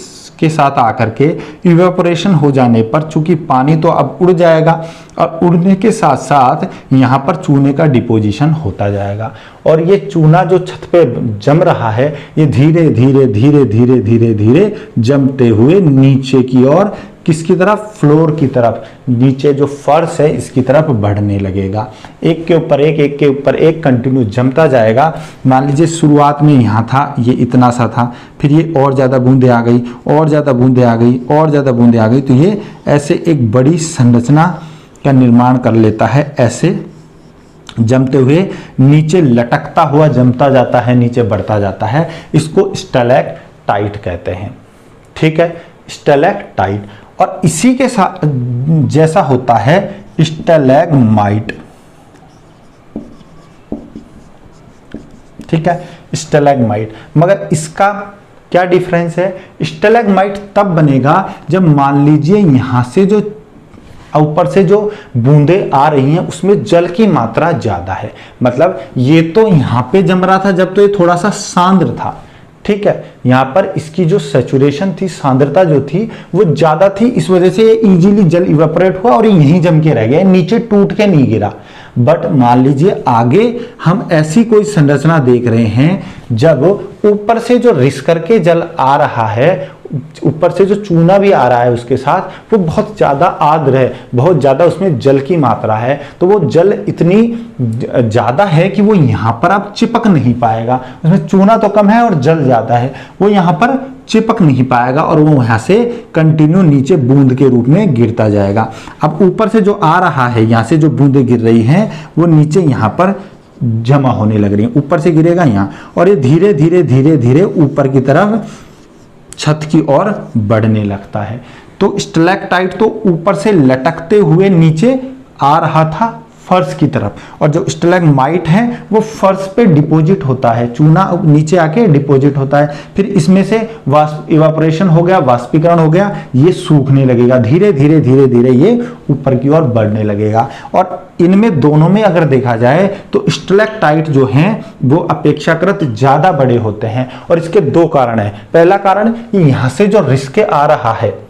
Speaker 1: साथ आकर के इवेपोरेशन हो जाने पर, चूंकि पानी तो अब उड़ जाएगा और उड़ने के साथ साथ यहाँ पर चूने का डिपोजिशन होता जाएगा और ये चूना जो छत पे जम रहा है ये धीरे धीरे धीरे धीरे धीरे धीरे जमते हुए नीचे की ओर, किसकी तरफ, फ्लोर की तरफ, नीचे जो फर्श है इसकी तरफ बढ़ने लगेगा। एक के ऊपर एक के ऊपर एक कंटिन्यू जमता जाएगा। मान लीजिए शुरुआत में यहाँ था, ये इतना सा था, फिर ये और ज़्यादा बूंदें आ गई, और ज़्यादा बूंदें आ गई, और ज़्यादा बूंदें आ गई, तो ये ऐसे एक बड़ी संरचना का निर्माण कर लेता है। ऐसे जमते हुए नीचे लटकता हुआ जमता जाता है, नीचे बढ़ता जाता है। इसको स्टैलेक्टाइट कहते हैं। ठीक है, स्टैलेक्टाइट। और इसी के साथ जैसा होता है स्टैलेग्माइट। ठीक है, स्टैलेग्माइट। मगर इसका क्या डिफरेंस है? स्टैलेग्माइट तब बनेगा जब मान लीजिए यहां से जो ऊपर से जो बूंदें आ रही हैं उसमें जल की मात्रा ज्यादा है। मतलब ये तो यहां पे जम रहा था जब तो ये थोड़ा सा सांद्र था। ठीक है, यहाँ पर इसकी जो सैचुरेशन थी, सांद्रता जो थी वो ज्यादा थी, इस वजह से ये इजीली जल इवेपोरेट हुआ और ये यहीं जम के रह गया, नीचे टूट के नहीं गिरा। बट मान लीजिए आगे हम ऐसी कोई संरचना देख रहे हैं जब ऊपर से जो रिस करके जल आ रहा है, ऊपर से जो चूना भी आ रहा है उसके साथ, वो बहुत ज्यादा आर्द्र है, बहुत ज्यादा उसमें जल की मात्रा है, तो वो जल इतनी ज्यादा है कि वो यहाँ पर आप चिपक नहीं पाएगा। उसमें चूना तो कम है और जल ज्यादा है, वो यहाँ पर चिपक नहीं पाएगा और वो यहाँ से कंटिन्यू नीचे बूंद के रूप में गिरता जाएगा। अब ऊपर से जो आ रहा है, यहाँ से जो बूंदें गिर रही हैं वो नीचे यहाँ पर जमा होने लग रही है, ऊपर से गिरेगा यहाँ और ये धीरे धीरे धीरे धीरे ऊपर की तरफ छत की ओर बढ़ने लगता है। तो स्टैलेक्टाइट तो ऊपर से लटकते हुए नीचे आ रहा था फर्श की तरफ, और जो स्टैलेग्माइट है वो फर्श पे डिपॉजिट होता है, चूना नीचे आके डिपॉजिट होता है, फिर इसमें से इवापोरेशन हो गया, वाष्पीकरण हो गया, ये सूखने लगेगा, धीरे धीरे धीरे धीरे ये ऊपर की ओर बढ़ने लगेगा। और इनमें दोनों में अगर देखा जाए तो स्टैलेक्टाइट जो हैं वो अपेक्षाकृत ज्यादा बड़े होते हैं और इसके दो कारण हैं। पहला कारण, यहां से जो रिस्क आ रहा है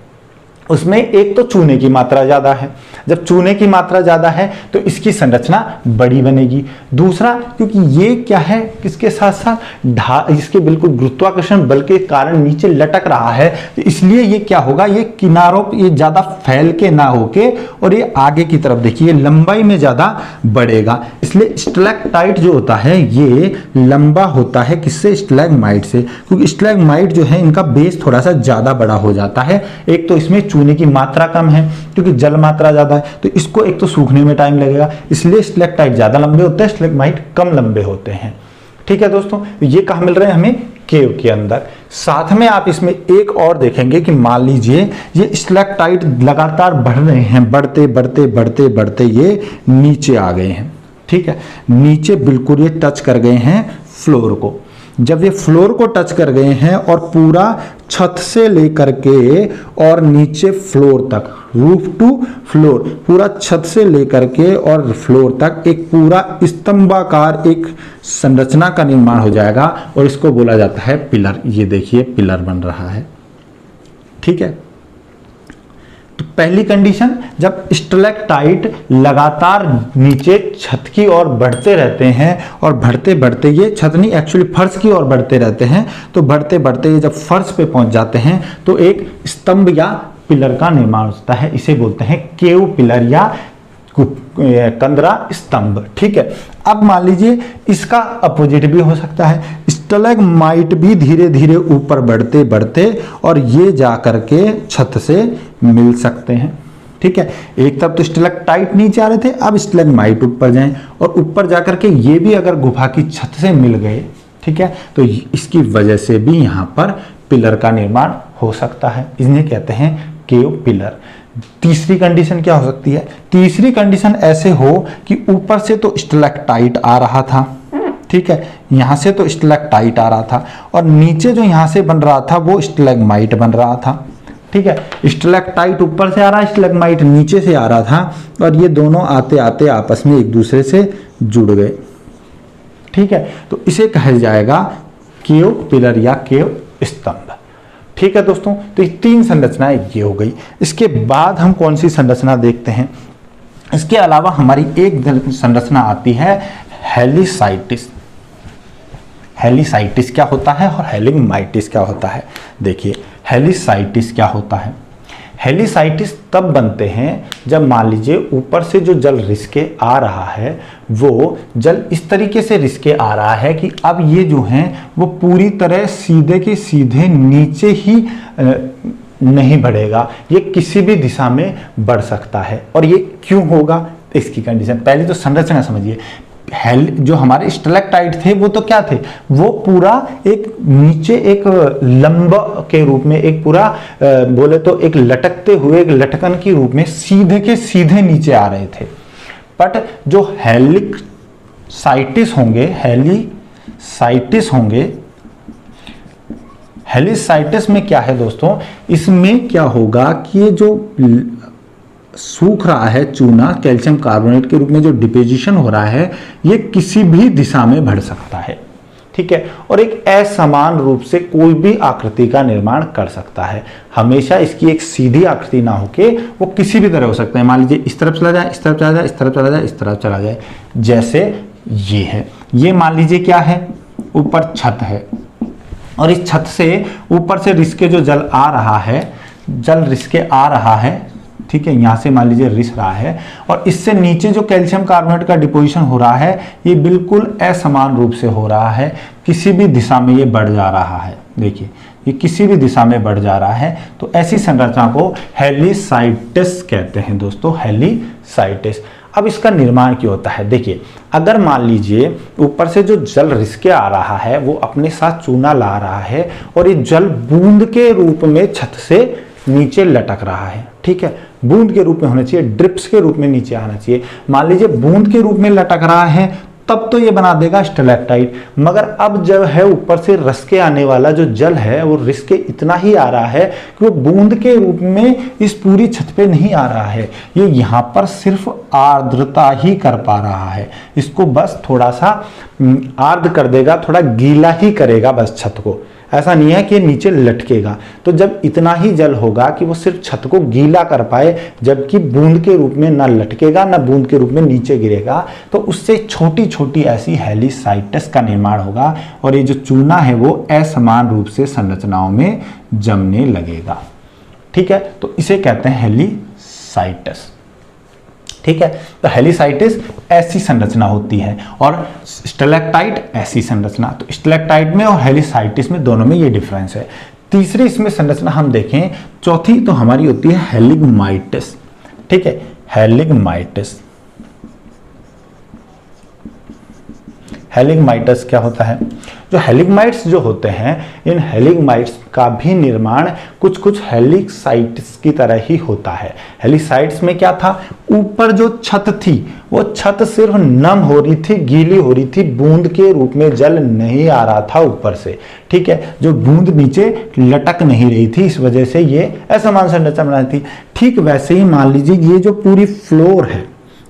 Speaker 1: उसमें एक तो चूने की मात्रा ज्यादा है, जब चूने की मात्रा ज्यादा है तो इसकी संरचना बड़ी बनेगी। दूसरा, क्योंकि ये क्या है, किसके साथ साथ इसके बिल्कुल गुरुत्वाकर्षण बल के कारण नीचे लटक रहा है, तो इसलिए ये क्या होगा, ये किनारों ये ज्यादा फैल के ना होके और ये आगे की तरफ देखिए लंबाई में ज्यादा बढ़ेगा। इसलिए स्टैलेक्टाइट जो होता है ये लंबा होता है, किससे, स्टैलेग्माइट से, क्योंकि स्टैलेग्माइट जो है इनका बेस थोड़ा सा ज्यादा बड़ा हो जाता है। एक तो इसमें चूने की मात्रा कम है क्योंकि जल मात्रा ज्यादा है, तो इसको एक तो सूखने में टाइम लगेगा, इसलिए स्टैलेक्टाइट ज्यादा लंबे होते हैं, स्टैलेग्माइट कम लंबे होते हैं। ठीक है दोस्तों, ये कहाँ मिल रहे हैं हमें, केव के अंदर। साथ में आप इसमें एक और देखेंगे कि मान लीजिए ये स्टैलेक्टाइट लगातार बढ़ रहे हैं, बढ़ते बढ़ते बढ़ते बढ़ते ये नीचे आ गए हैं। ठीक है, नीचे बिल्कुल ये टच कर गए हैं फ्लोर को। जब ये फ्लोर को टच कर गए हैं और पूरा छत से लेकर के और नीचे फ्लोर तक, रूफ टू फ्लोर, पूरा छत से लेकर के और फ्लोर तक एक पूरा स्तंभाकार एक संरचना का निर्माण हो जाएगा और इसको बोला जाता है पिलर। ये देखिए पिलर बन रहा है। ठीक है, तो पहली कंडीशन, जब स्टैलेक्टाइट लगातार नीचे छत की ओर बढ़ते रहते हैं और बढ़ते बढ़ते ये छत नहीं एक्चुअली फर्श की ओर बढ़ते रहते हैं, तो बढ़ते बढ़ते ये जब फर्श पे पहुंच जाते हैं तो एक स्तंभ या पिलर का निर्माण होता है, इसे बोलते हैं केव पिलर या कंदरा स्तंभ। ठीक है, अब मान लीजिए इसका अपोजिट भी हो सकता है, स्टैलेग्माइट भी धीरे धीरे ऊपर बढ़ते बढ़ते और ये जा करके छत से मिल सकते हैं। ठीक है, एक तरफ तो स्टैलेक्टाइट नीचे आ रहे थे, अब स्टैलेग्माइट ऊपर जाएं और ऊपर जाकर के ये भी अगर गुफा की छत से मिल गए, ठीक है, तो इसकी वजह से भी यहाँ पर पिलर का निर्माण हो सकता है। इन्हें कहते हैं केव पिलर। तीसरी कंडीशन क्या हो सकती है? तीसरी कंडीशन ऐसे हो कि ऊपर से तो स्टैलेक्टाइट आ रहा था, ठीक है, यहां से तो स्टैलेक्टाइट आ रहा था और नीचे जो यहां से बन रहा था वो स्टैलेग्माइट बन रहा था, ठीक है। स्टैलेक्टाइट ऊपर से आ रहा है, स्टैलेग्माइट नीचे से आ रहा था और ये दोनों आते आते आपस में एक दूसरे से जुड़ गए, ठीक है। तो इसे कहा जाएगा केव पिलर या केव स्तंभ, ठीक है दोस्तों। तो ये तीन संरचनाएं ये हो गई। इसके बाद हम कौन सी संरचना देखते हैं? इसके अलावा हमारी एक संरचना आती है हेलिसाइटिस। हेलिसाइटिस क्या होता है और हेलिग्माइटिस क्या होता है? देखिए, हेलिसाइटिस क्या होता है? हेलिसाइटिस तब बनते हैं जब मान लीजिए ऊपर से जो जल रिसके आ रहा है वो जल इस तरीके से रिसके आ रहा है कि अब ये जो हैं वो पूरी तरह सीधे के सीधे नीचे ही नहीं बढ़ेगा, ये किसी भी दिशा में बढ़ सकता है। और ये क्यों होगा? इसकी कंडीशन पहले तो संरचना समझिए। जो हमारे स्टैलेक्टाइट थे वो तो क्या थे? वो पूरा एक नीचे एक लंब के रूप में, एक पूरा बोले तो एक लटकते हुए एक लटकन के रूप में सीधे के सीधे नीचे आ रहे थे। बट जो हेलिसाइटिस होंगे, हेलिसाइटिस में क्या है दोस्तों? इसमें क्या होगा कि ये जो सूख रहा है चूना कैल्शियम कार्बोनेट के रूप में जो डिपोजिशन हो रहा है ये किसी भी दिशा में बढ़ सकता है, ठीक है, और एक असमान रूप से कोई भी आकृति का निर्माण कर सकता है। हमेशा इसकी एक सीधी आकृति ना होके वो किसी भी तरह हो सकता है। मान लीजिए इस तरफ चला जाए, इस तरफ चला जाए, इस तरफ चला जाए, इस तरफ चला जाए, जैसे ये है। ये मान लीजिए क्या है? ऊपर छत है और इस छत से ऊपर से रिसके जो जल आ रहा है, जल रिसके आ रहा है, ठीक है, यहां से मान लीजिए रिस रहा है और इससे नीचे जो कैल्शियम कार्बोनेट का डिपोजिशन हो रहा है ये बिल्कुल असमान रूप से हो रहा है, किसी भी दिशा में ये बढ़ जा रहा है। देखिए, ये किसी भी दिशा में बढ़ जा रहा है, तो ऐसी संरचना को हेलिसाइटिस कहते हैं दोस्तों, हेलिसाइटिस। अब इसका निर्माण क्यों होता है? देखिए, अगर मान लीजिए ऊपर से जो जल रिसके आ रहा है वो अपने साथ चूना ला रहा है और ये जल बूंद के रूप में छत से नीचे लटक रहा है, ठीक है, बूंद के रूप में होना चाहिए, ड्रिप्स के रूप में नीचे आना चाहिए। मान लीजिए बूंद के रूप में लटक रहा है तब तो ये बना देगा स्टैलेक्टाइट, मगर अब जब है ऊपर से रिसके आने वाला जो जल है वो रिसके इतना ही आ रहा है कि वो बूंद के रूप में इस पूरी छत पे नहीं आ रहा है, ये यहाँ पर सिर्फ आर्द्रता ही कर पा रहा है, इसको बस थोड़ा सा आर्द्र कर देगा, थोड़ा गीला ही करेगा बस छत को, ऐसा नहीं है कि नीचे लटकेगा। तो जब इतना ही जल होगा कि वो सिर्फ छत को गीला कर पाए, जबकि बूंद के रूप में ना लटकेगा ना बूंद के रूप में नीचे गिरेगा, तो उससे छोटी छोटी ऐसी हेलिसाइटिस का निर्माण होगा और ये जो चूना है वो असमान रूप से संरचनाओं में जमने लगेगा, ठीक है। तो इसे कहते हैं हेलिसाइटिस, ठीक है। तो हेलिसाइटिस ऐसी संरचना होती है और स्टैलेक्टाइट ऐसी संरचना। तो स्टैलेक्टाइट में और हेलिसाइटिस में दोनों में ये डिफरेंस है। तीसरी इसमें संरचना हम देखें, चौथी तो हमारी होती है हेलिग्माइटिस, ठीक है, हेलिग्माइटिस। हेलिग्माइटिस क्या होता है? जो हेलिग्माइट्स जो होते हैं, इन हेलिग्माइट्स का भी निर्माण कुछ कुछ हेलिसाइट्स की तरह ही होता है। हेलिसाइट्स में क्या था? ऊपर जो छत थी वो छत सिर्फ नम हो रही थी, गीली हो रही थी, बूंद के रूप में जल नहीं आ रहा था ऊपर से, ठीक है, जो बूंद नीचे लटक नहीं रही थी, इस वजह से ये असमान संरचना बना थी। ठीक वैसे ही मान लीजिए ये जो पूरी फ्लोर है,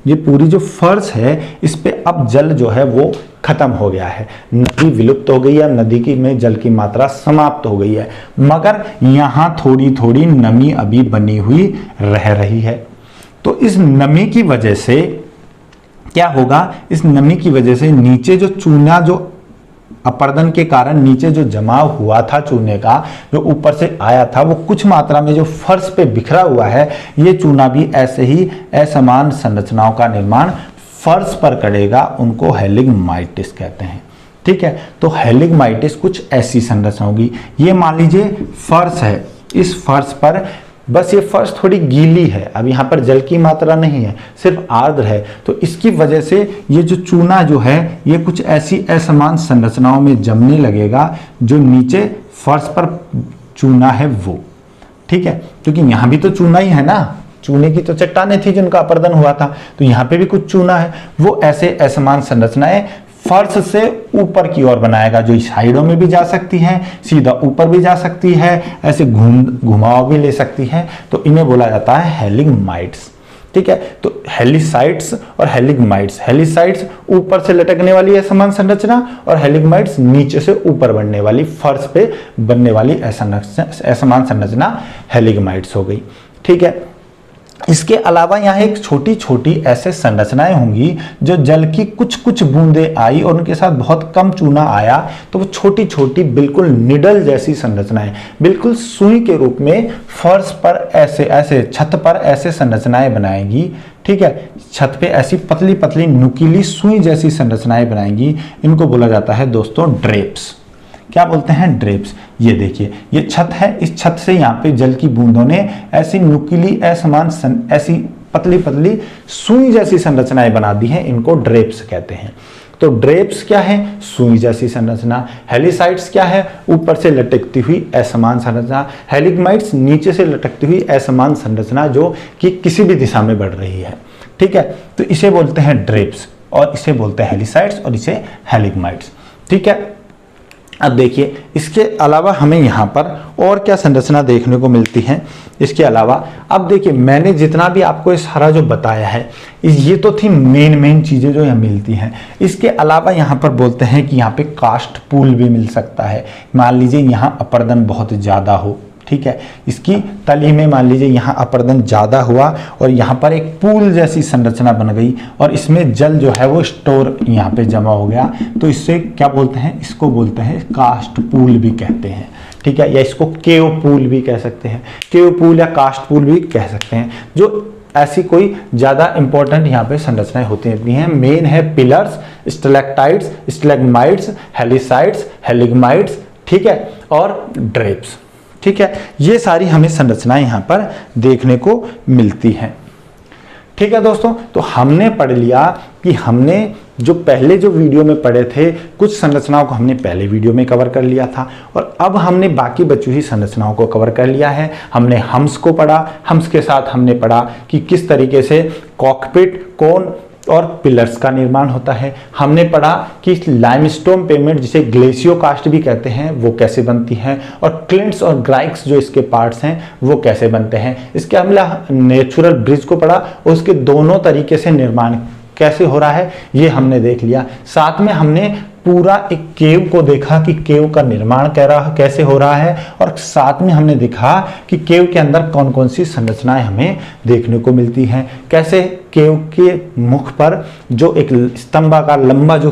Speaker 1: ये पूरी जो फर्श है, इस पे अब जल जो है वो खत्म हो गया है, नदी विलुप्त हो गई है, नदी की में जल की मात्रा समाप्त हो गई है, मगर यहाँ थोड़ी थोड़ी नमी अभी बनी हुई रह रही है। तो इस नमी की वजह से क्या होगा? इस नमी की वजह से नीचे जो चूना, जो अपर्दन के कारण नीचे जो जमाव हुआ था चूने का, जो ऊपर से आया था, वो कुछ मात्रा में जो फर्श पे बिखरा हुआ है, ये चूना भी ऐसे ही असमान संरचनाओं का निर्माण फर्श पर करेगा, उनको हेलिग्माइटिस कहते हैं, ठीक है। तो हेलिग्माइटिस कुछ ऐसी संरचना होगी। ये मान लीजिए फर्श है, इस फर्श पर बस ये फर्श थोड़ी गीली है, अब यहाँ पर जल की मात्रा नहीं है, सिर्फ आर्द्र है, तो इसकी वजह से ये जो चूना जो है ये कुछ ऐसी असमान संरचनाओं में जमने लगेगा जो नीचे फर्श पर चूना है वो, ठीक है, क्योंकि यहाँ भी तो चूना ही है ना, चूने की तो चट्टानें थी जिनका अपर्दन हुआ था, तो यहाँ पे भी कुछ चूना है, वो ऐसे असमान संरचनाएं फर्श से ऊपर की ओर बनाएगा, जो साइडों में भी जा सकती है, सीधा ऊपर भी जा सकती है, ऐसे घुमाव भी ले सकती है, तो इन्हें बोला जाता है हेलिग्माइट्स, ठीक है। तो हेलिसाइट्स और हेलिग्माइट्स, हेलिसाइट्स ऊपर से लटकने वाली असमान संरचना और हेलिग्माइट्स नीचे से ऊपर बढ़ने वाली, फर्श पे बनने वाली असमान संरचना हेलिग्माइट्स हो गई, ठीक है। इसके अलावा यहाँ एक छोटी छोटी ऐसे संरचनाएं होंगी जो जल की कुछ कुछ बूंदें आई और उनके साथ बहुत कम चूना आया, तो वो छोटी छोटी बिल्कुल निडल जैसी संरचनाएं, बिल्कुल सुई के रूप में फर्श पर ऐसे ऐसे छत पर ऐसे संरचनाएं बनाएंगी, ठीक है। छत पे ऐसी पतली पतली नुकीली सुई जैसी संरचनाएं बनाएंगी, इनको बोला जाता है दोस्तों ड्रेप्स। क्या बोलते हैं? ड्रेप्स। ये देखिए ये छत है, इस छत से यहाँ पे जल की बूंदों ने ऐसी नुकीली असमान ऐसी पतली पतली सुई जैसी संरचनाएं बना दी हैं, इनको ड्रेप्स कहते हैं। तो ड्रेप्स क्या है? सुई जैसी संरचना। हेलिसाइट्स क्या है? ऊपर से लटकती हुई असमान संरचना। हेलिग्माइट्स नीचे से लटकती हुई असमान संरचना जो कि किसी भी दिशा में बढ़ रही है, ठीक है। तो इसे बोलते हैं ड्रेप्स और इसे बोलते हैं हेलिसाइट्स और इसे हेलिग्माइट्स, ठीक है। अब देखिए इसके अलावा हमें यहाँ पर और क्या संरचना देखने को मिलती है इसके अलावा। अब देखिए मैंने जितना भी आपको ये सारा जो बताया है ये तो थी मेन चीज़ें जो यहाँ मिलती हैं। इसके अलावा यहाँ पर बोलते हैं कि यहाँ पे कास्ट पूल भी मिल सकता है। मान लीजिए यहाँ अपर्दन बहुत ज़्यादा हो, ठीक है, इसकी तली में मान लीजिए यहाँ अपर्दन ज़्यादा हुआ और यहाँ पर एक पूल जैसी संरचना बन गई और इसमें जल जो है वो स्टोर यहाँ पे जमा हो गया, तो इससे क्या बोलते हैं? इसको बोलते हैं कास्ट पूल भी कहते हैं, ठीक है, या इसको केव पूल भी कह सकते हैं, केव पूल या कास्ट पूल भी कह सकते हैं। जो ऐसी कोई ज़्यादा इंपॉर्टेंट यहाँ पे संरचनाएं होती हैं, मेन है पिलर्स, स्टैलेक्टाइट्स, स्टैलेग्माइट्स, हेलिसाइट्स, हेलिग्माइट्स, ठीक है, और ड्रेप्स, ठीक है। ये सारी हमें संरचनाएं यहाँ पर देखने को मिलती हैं, ठीक है दोस्तों। तो हमने पढ़ लिया कि हमने जो पहले जो वीडियो में पढ़े थे कुछ संरचनाओं को हमने पहले वीडियो में कवर कर लिया था और अब हमने बाकी बची हुई संरचनाओं को कवर कर लिया है। हमने हम्स को पढ़ा, हम्स के साथ हमने पढ़ा कि किस तरीके से कॉकपिट, कोन और पिलर्स का निर्माण होता है। हमने पढ़ा कि लाइमस्टोन पेमेंट जिसे ग्लेशियो कास्ट भी कहते हैं वो कैसे बनती है और क्लिंट्स और ग्राइक्स जो इसके पार्ट्स हैं वो कैसे बनते हैं। इसके हमने नेचुरल ब्रिज को पढ़ा, उसके दोनों तरीके से निर्माण कैसे हो रहा है ये हमने देख लिया। साथ में हमने पूरा एक केव को देखा कि केव का निर्माण कैसे हो रहा है और साथ में हमने देखा कि केव के अंदर कौन कौन सी संरचनाएं हमें देखने को मिलती हैं, कैसे केव के मुख पर जो एक स्तंभाकार लंबा जो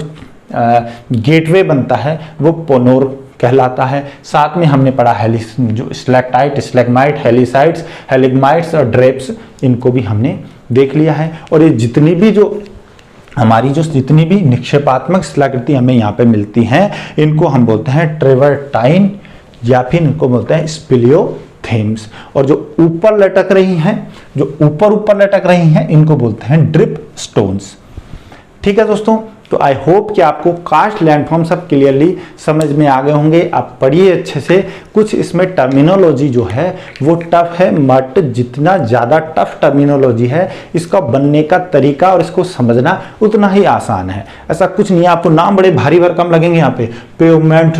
Speaker 1: गेटवे बनता है वो पोनोर कहलाता है। साथ में हमने पढ़ा जो स्टैलेक्टाइट, स्टैलेग्माइट, हेलिसाइट्स, हेलिग्माइट्स और ड्रेप्स, इनको भी हमने देख लिया है। और ये जितनी भी निक्षेपात्मक शिलाकृति हमें यहाँ पे मिलती हैं इनको हम बोलते हैं ट्रेवर्टाइन या फिर इनको बोलते हैं स्पिलियोथेम्स। और जो ऊपर लटक रही हैं इनको बोलते हैं ड्रिप स्टोन्स, ठीक है दोस्तों। तो आई होप कि आपको कास्ट लैंडफॉर्म सब क्लियरली समझ में आ गए होंगे। आप पढ़िए अच्छे से। कुछ इसमें टर्मिनोलॉजी जो है वो टफ है, बट जितना ज़्यादा टफ टर्मिनोलॉजी है इसका बनने का तरीका और इसको समझना उतना ही आसान है। ऐसा कुछ नहीं है, आपको नाम बड़े भारी भरकम लगेंगे। यहाँ पे पेवमेंट,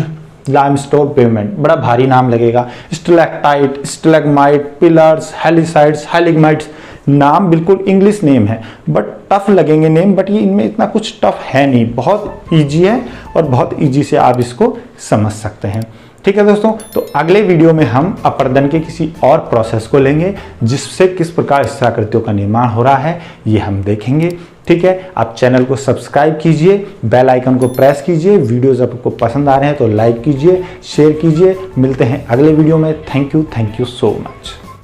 Speaker 1: लाइमस्टोन पेवमेंट बड़ा भारी नाम लगेगा, स्टैलेक्टाइट, स्टैलेग्माइट, पिलर्स, हेलिसाइट्स, हेलिग्माइट्स, नाम बिल्कुल इंग्लिश नेम है बट टफ लगेंगे नेम, बट ये इनमें इतना कुछ टफ है नहीं, बहुत इजी है और बहुत इजी से आप इसको समझ सकते हैं, ठीक है दोस्तों। तो अगले वीडियो में हम अपर्दन के किसी और प्रोसेस को लेंगे जिससे किस प्रकार शिलाकृतियों का निर्माण हो रहा है ये हम देखेंगे, ठीक है। आप चैनल को सब्सक्राइब कीजिए, बेल आइकन को प्रेस कीजिए। वीडियोस आपको पसंद आ रहे हैं तो लाइक कीजिए, शेयर कीजिए। मिलते हैं अगले वीडियो में। Thank you so much.